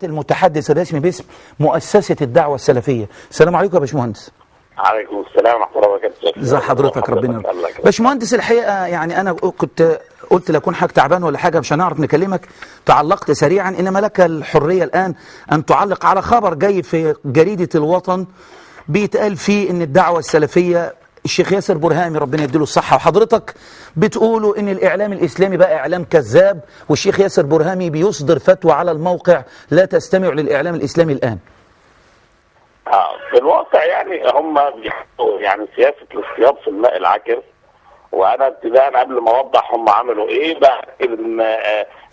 المتحدث الرسمي باسم مؤسسة الدعوة السلفية. السلام عليكم يا باشمهندس. عليكم السلام ورحمة الله وبركاته. ازي حضرتك؟ ربنا يرحمك. باشمهندس، الحقيقة يعني أنا كنت قلت لأكون حاجة تعبان ولا حاجة مش هنعرف نكلمك، تعلقت سريعا، إنما لك الحرية الآن أن تعلق على خبر جاي في جريدة الوطن بيتقال فيه إن الدعوة السلفية الشيخ ياسر برهامي ربنا يديله الصحة، وحضرتك بتقولوا إن الإعلام الإسلامي بقى إعلام كذاب، والشيخ ياسر برهامي بيصدر فتوى على الموقع لا تستمع للإعلام الإسلامي الآن. في الواقع يعني هم بيحطوا يعني سياسة الاصطياد في الماء العكر، وانا ابتداء قبل ما اوضح هم عملوا ايه بقى ان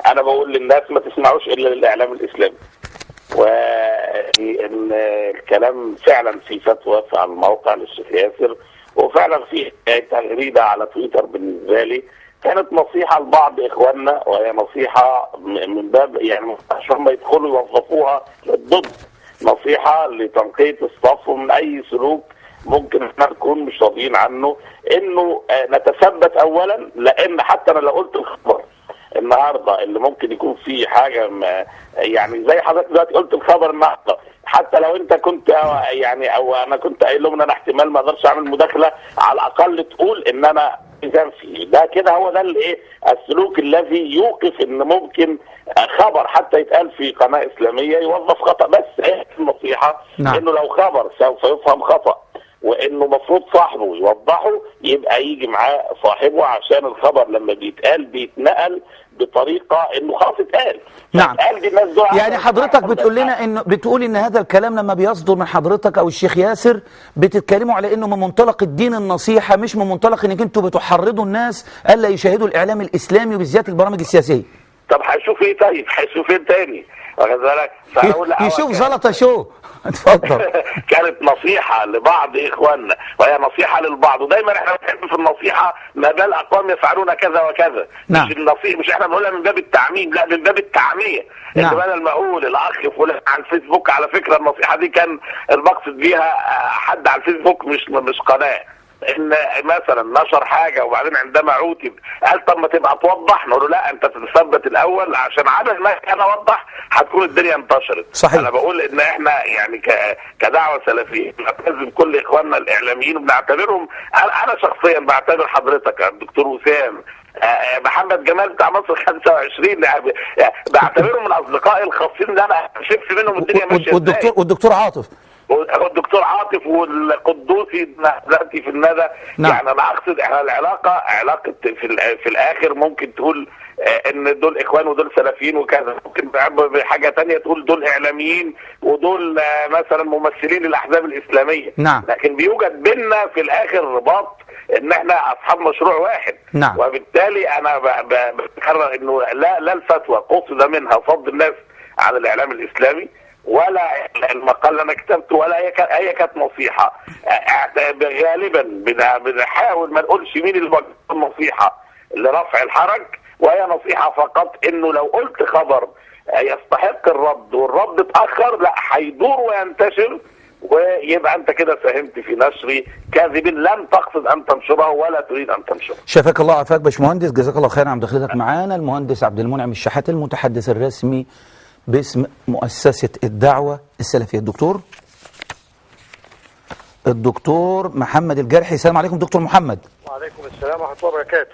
انا بقول للناس ما تسمعوش الا للاعلام الاسلامي، وان الكلام فعلا في فتوى على الموقع للشيخ ياسر، وفعلا في تغريده على تويتر بالنسبه لي كانت نصيحه لبعض اخواننا، وهي نصيحه من باب يعني عشان هم يدخلوا يوظفوها ضد، نصيحه لتنقيه الصف من اي سلوك ممكن احنا نكون مش راضيين عنه، انه نتثبت اولا، لان حتى انا لو قلت الخبر النهارده اللي ممكن يكون فيه حاجه يعني زي حضرتك دلوقتي قلت الخبر النهارده، حتى لو انت كنت يعني او انا كنت قايل لهم ان انا احتمال ما اقدرش اعمل مداخله، على الاقل تقول ان انا اذا في ده كده هو ده الايه السلوك الذي يوقف ان ممكن خبر حتى يتقال في قناه اسلاميه يوظف خطا. بس ايه النصيحه؟ نعم. انه لو خبر سوف يفهم خطا وانه مفروض صاحبه يوضحه، يبقى يجي معاه صاحبه، عشان الخبر لما بيتنقل بطريقه انه خلاص اتقال. نعم. دي الناس دول يعني حضرتك بتقول لنا انه بتقول ان هذا الكلام لما بيصدر من حضرتك او الشيخ ياسر بتتكلموا على انه من منطلق الدين النصيحه، مش من منطلق انك انتوا بتحرضوا الناس الا يشاهدوا الاعلام الاسلامي وبالذات البرامج السياسيه. طب هيشوف ايه؟ طيب هيشوف ايه تاني؟ واخد بالك؟ يشوف زلطه شو. اتفضل. كانت نصيحه لبعض اخواننا، وهي نصيحه للبعض، ودايما احنا بنحب في النصيحه ما بال اقوام يفعلون كذا وكذا. نعم. مش النصيحه، مش احنا بنقولها من باب التعميم، لا من باب التعميه. نعم. بدل ما اقول الاخ فلان على الفيسبوك، على فكره النصيحه دي كان المقصد بيها حد على الفيسبوك مش قناه، ان مثلا نشر حاجه وبعدين عندما عوتب قال طب ما تبقى توضح، نقول له لا انت تثبت الاول، عشان عدد ما انا اوضح هتكون الدنيا انتشرت. صحيح. انا بقول ان احنا يعني كدعوه سلفيه بنعتزم كل اخواننا الاعلاميين وبنعتبرهم، انا شخصيا بعتبر حضرتك الدكتور وسام، محمد جمال بتاع مصر 25 بعتبرهم من اصدقائي الخاصين اللي انا شفت منهم الدنيا ماشيه ازاي. والدكتور عاطف والدكتور عاطف والقدوسي دلوقتي في الندى. نعم. يعني انا اقصد احنا علاقه في الاخر ممكن تقول ان دول اخوان ودول سلفيين وكذا، ممكن بحاجه تانية تقول دول اعلاميين ودول مثلا ممثلين للاحزاب الاسلاميه. نعم. لكن بيوجد بيننا في الاخر رباط ان احنا اصحاب مشروع واحد. نعم. وبالتالي انا بكرر انه لا الفتوى قصد منها صد الناس عن الاعلام الاسلامي، ولا المقال اللي انا كتبته، ولا هي كانت نصيحه. غالبا بنحاول ما نقولش مين اللي النصيحه لرفع الحرج، وهي نصيحه فقط انه لو قلت خبر يستحق الرد والرد اتاخر، لا هيدور وينتشر، ويبقى انت كده ساهمت في نشر كاذب لم تقصد ان تنشره ولا تريد ان تنشره. شفاك الله وعافاك باشمهندس، جزاك الله خيرا عن دخلتك معانا. المهندس عبد المنعم الشحاتة المتحدث الرسمي باسم مؤسسة الدعوة السلفية. الدكتور محمد الجرحي. السلام عليكم دكتور محمد. وعليكم السلام ورحمة الله وبركاته.